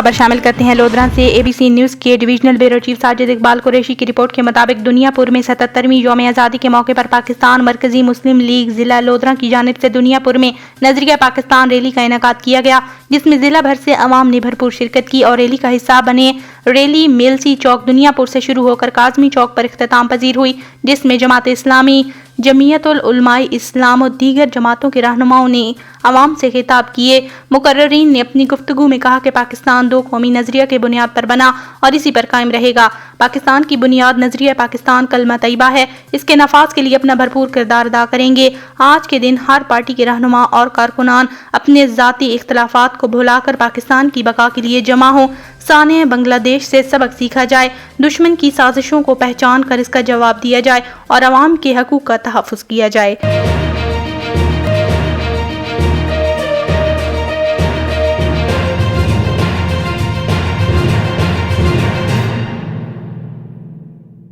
خبر شامل کرتے ہیں لودھرا سے۔ اے بی سی نیوز کے divisional bureau chief Sajid Iqbal Qureshi کی رپورٹ کے مطابق دنیا پور میں 77ویں یوم آزادی کے موقع پر پاکستان مرکزی مسلم لیگ ضلع لودھرا کی جانب سے دنیا پور میں نظریہ پاکستان ریلی کا انعقاد کیا گیا، جس میں ضلع بھر سے عوام نے بھرپور شرکت کی اور ریلی کا حصہ بنے۔ ریلی میلسی چوک دنیا پور سے شروع ہو کر کاظمی چوک پر اختتام پذیر ہوئی، جس میں جماعت اسلامی، جمعیت العلماء اسلام اور دیگر جماعتوں کے رہنماؤں نے عوام سے خطاب کیے۔ مقررین نے اپنی گفتگو میں کہا کہ پاکستان دو قومی نظریہ کے بنیاد پر بنا اور اسی پر قائم رہے گا۔ پاکستان کی بنیاد نظریہ پاکستان کلمہ طیبہ ہے، اس کے نفاذ کے لیے اپنا بھرپور کردار ادا کریں گے۔ آج کے دن ہر پارٹی کے رہنما اور کارکنان اپنے ذاتی اختلافات کو بھلا کر پاکستان کی بقا کے لیے جمع ہوں۔ سانحہ بنگلہ دیش سے سبق سیکھا جائے، دشمن کی سازشوں کو پہچان کر اس کا جواب دیا جائے اور عوام کے حقوق کا تحفظ کیا جائے۔